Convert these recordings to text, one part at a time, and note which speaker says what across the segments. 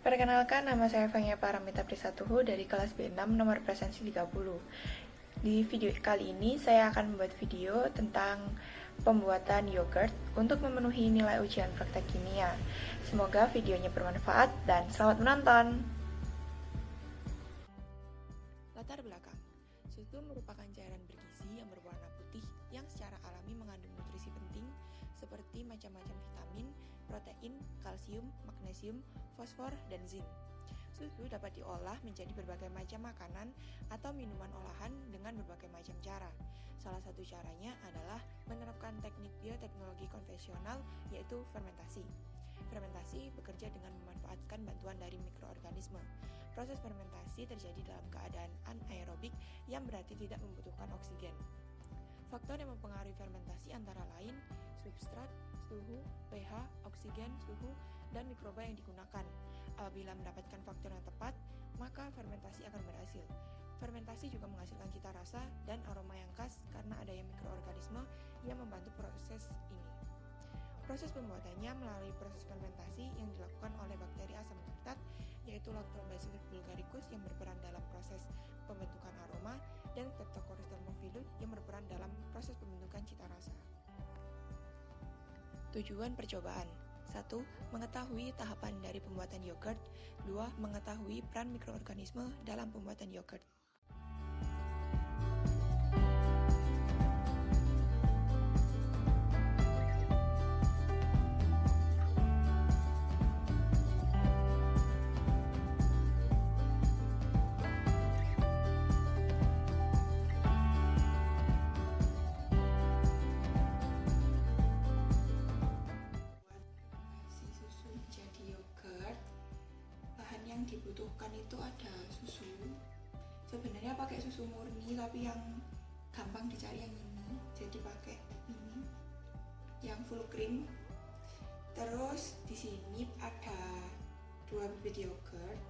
Speaker 1: Perkenalkan, nama saya Fanya Paramita Prisatuhu dari kelas B6 nomor presensi 30. Di video kali ini saya akan membuat video tentang pembuatan yogurt untuk memenuhi nilai ujian praktek kimia. Semoga videonya bermanfaat dan selamat menonton. Latar belakang. Susu merupakan cairan bergizi yang berwarna putih yang secara alami mengandung nutrisi penting seperti macam-macam vitamin, protein, kalsium, magnesium, fosfor, dan zinc. Susu dapat diolah menjadi berbagai macam makanan atau minuman olahan dengan berbagai macam cara. Salah satu caranya adalah menerapkan teknik bioteknologi konvensional, yaitu fermentasi. Fermentasi bekerja dengan memanfaatkan bantuan dari mikroorganisme. Proses fermentasi terjadi dalam keadaan anaerobik yang berarti tidak membutuhkan oksigen. Faktor yang mempengaruhi fermentasi antara lain substrat, suhu, pH, oksigen, suhu, dan mikroba yang digunakan. Apabila mendapatkan faktor yang tepat, maka fermentasi akan berhasil. Fermentasi juga menghasilkan cita rasa dan aroma yang khas karena adanya mikroorganisme yang membantu proses ini. Proses pembuatannya melalui proses fermentasi yang dilakukan oleh bakteri asam laktat, yaitu Lactobacillus bulgaricus yang berperan dalam proses pembentukan aroma, dan Streptococcus thermophilus yang berperan dalam proses pembentukan cita rasa. Tujuan percobaan: 1. Mengetahui tahapan dari pembuatan yogurt. 2. Mengetahui peran mikroorganisme dalam pembuatan yogurt. Yang dibutuhkan itu ada susu. Sebenarnya pakai susu murni, tapi yang gampang dicari yang ini. Jadi pakai ini, yang full cream. Terus di sini ada 2 bibit yogurt.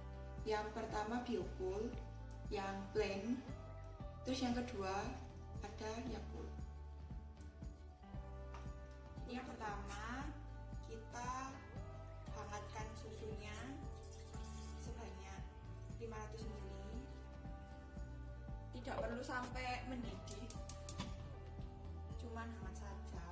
Speaker 1: Yang pertama Biopool, yang plain. Terus yang kedua ada Yakult. Yang pertama kita hangatkan susunya sebanyak 500 ml. Tidak perlu sampai mendidih, cuman hangat saja.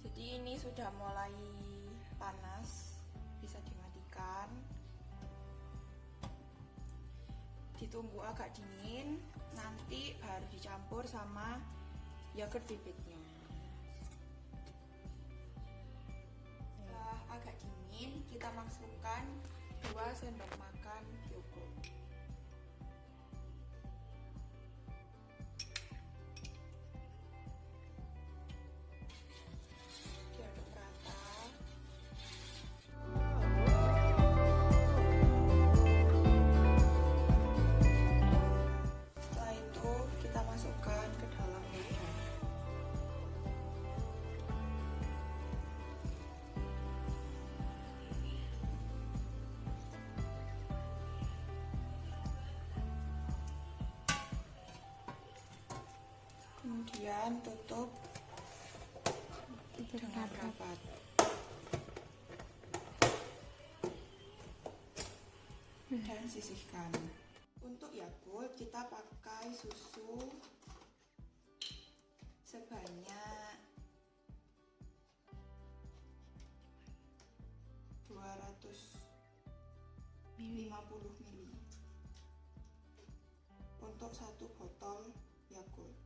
Speaker 1: Jadi ini sudah mulai panas, bisa dimatikan. Ditunggu agak dingin, nanti baru dicampur sama yogurt bibitnya. Setelah agak dingin, kita masukkan 2 sendok makan yogurt. Kemudian tutup dengan rapat. Dan sisihkan. Untuk Yakult kita pakai susu sebanyak 250 ml untuk 1 botol Yakult.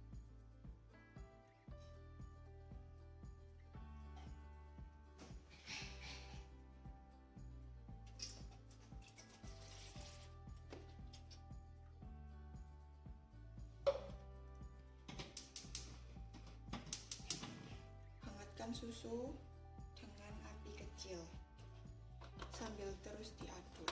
Speaker 1: Susu dengan api kecil sambil terus diaduk.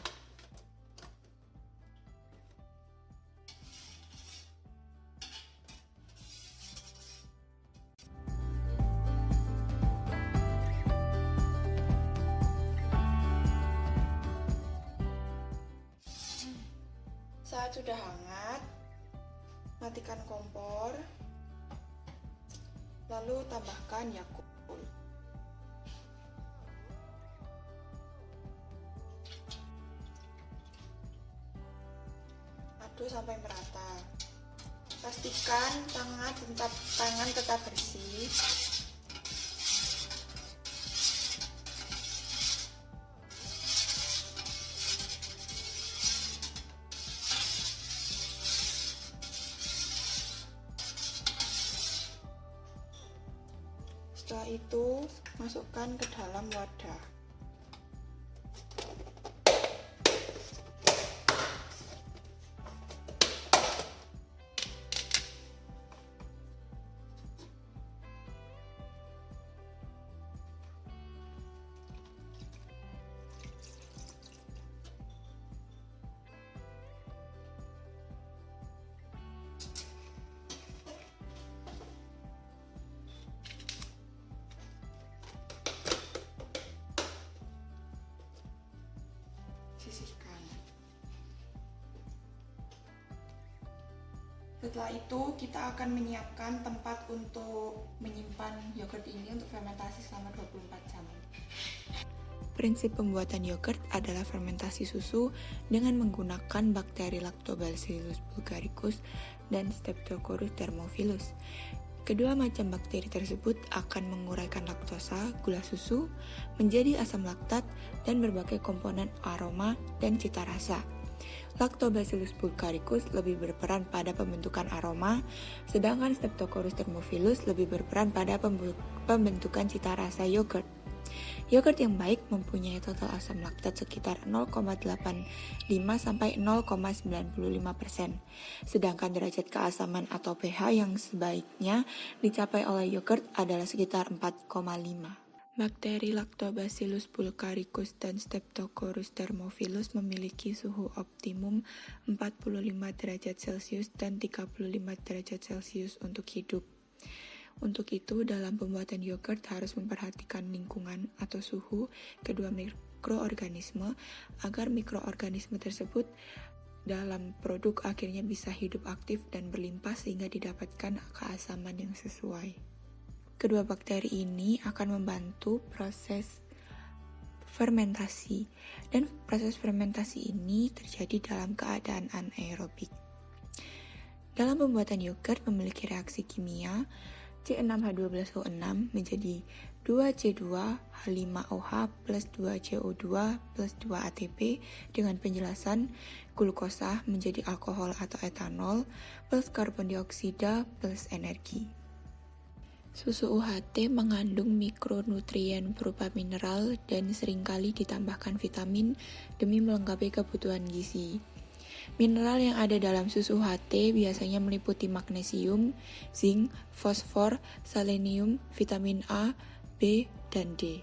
Speaker 1: saat sudah hangat, matikan kompor, lalu tambahkan Yakult. Aduk sampai merata. Pastikan tangan tetap bersih. Setelah itu, masukkan ke dalam wadah. Sisihkan. Setelah itu kita akan menyiapkan tempat untuk menyimpan yogurt ini untuk fermentasi selama 24 jam. Prinsip pembuatan yogurt adalah fermentasi susu dengan menggunakan bakteri Lactobacillus bulgaricus dan Streptococcus thermophilus. Kedua macam bakteri tersebut akan menguraikan laktosa, gula susu, menjadi asam laktat, dan berbagai komponen aroma dan cita rasa. Lactobacillus bulgaricus lebih berperan pada pembentukan aroma, sedangkan Streptococcus thermophilus lebih berperan pada pembentukan cita rasa yogurt. Yogurt yang baik mempunyai total asam laktat sekitar 0,85 sampai 0,95%. Sedangkan derajat keasaman atau pH yang sebaiknya dicapai oleh yogurt adalah sekitar 4,5. Bakteri Lactobacillus bulgaricus dan Streptococcus thermophilus memiliki suhu optimum 45 derajat Celcius dan 35 derajat Celcius untuk hidup. Untuk itu, dalam pembuatan yogurt harus memperhatikan lingkungan atau suhu kedua mikroorganisme agar mikroorganisme tersebut dalam produk akhirnya bisa hidup aktif dan berlimpah sehingga didapatkan keasaman yang sesuai. Kedua bakteri ini akan membantu proses fermentasi, dan proses fermentasi ini terjadi dalam keadaan anaerobik. Dalam pembuatan yogurt memiliki reaksi kimia, C6H12O6 menjadi 2C2H5OH plus 2CO2 plus 2 ATP dengan penjelasan glukosa menjadi alkohol atau etanol plus karbon dioksida plus energi. Susu UHT mengandung mikronutrien berupa mineral dan seringkali ditambahkan vitamin demi melengkapi kebutuhan gizi. Mineral yang ada dalam susu UHT biasanya meliputi magnesium, zinc, fosfor, selenium, vitamin A, B, dan D.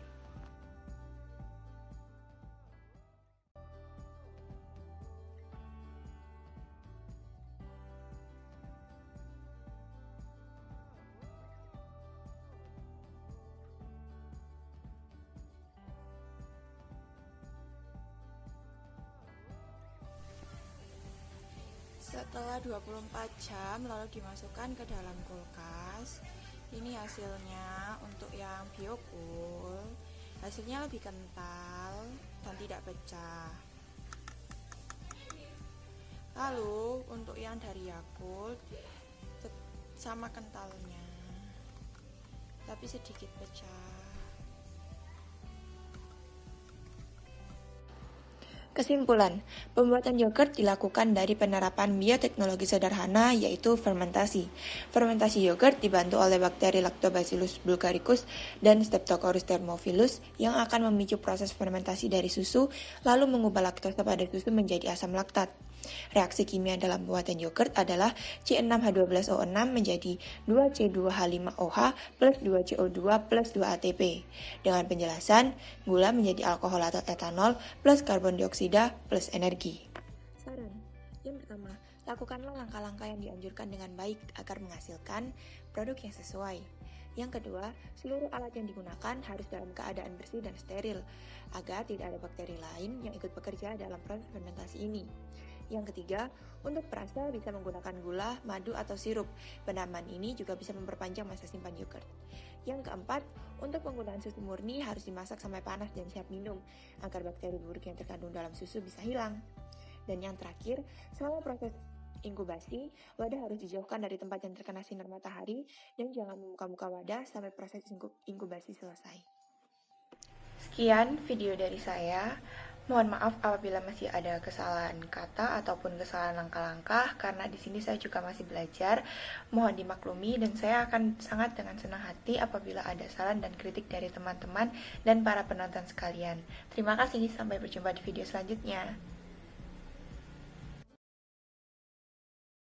Speaker 1: Setelah 24 jam lalu dimasukkan ke dalam kulkas. Ini hasilnya untuk yang Biocool. Hasilnya lebih kental dan tidak pecah. Lalu untuk yang dari Yakult sama kentalnya, tapi sedikit pecah. Kesimpulan, pembuatan yogurt dilakukan dari penerapan bioteknologi sederhana yaitu fermentasi. Fermentasi yogurt dibantu oleh bakteri Lactobacillus bulgaricus dan Streptococcus thermophilus yang akan memicu proses fermentasi dari susu lalu mengubah laktosa pada susu menjadi asam laktat. Reaksi kimia dalam pembuatan yogurt adalah C6H12O6 menjadi 2C2H5OH plus 2CO2 plus 2 ATP. Dengan penjelasan, gula menjadi alkohol atau etanol plus karbon dioksida plus energi. Saran, yang pertama, lakukanlah langkah-langkah yang dianjurkan dengan baik agar menghasilkan produk yang sesuai. Yang kedua, seluruh alat yang digunakan harus dalam keadaan bersih dan steril, agar tidak ada bakteri lain yang ikut bekerja dalam proses fermentasi ini. Yang ketiga, untuk perasa bisa menggunakan gula, madu, atau sirup. Penaman ini juga bisa memperpanjang masa simpan yogurt. Yang keempat, untuk penggunaan susu murni harus dimasak sampai panas dan siap minum, agar bakteri buruk yang terkandung dalam susu bisa hilang. Dan yang terakhir, selama proses inkubasi, wadah harus dijauhkan dari tempat yang terkena sinar matahari dan jangan membuka-buka wadah sampai proses inkubasi selesai. Sekian video dari saya. Mohon maaf apabila masih ada kesalahan kata ataupun kesalahan langkah-langkah karena di sini saya juga masih belajar. Mohon dimaklumi dan saya akan sangat dengan senang hati apabila ada saran dan kritik dari teman-teman dan para penonton sekalian. Terima kasih, sampai berjumpa di video selanjutnya.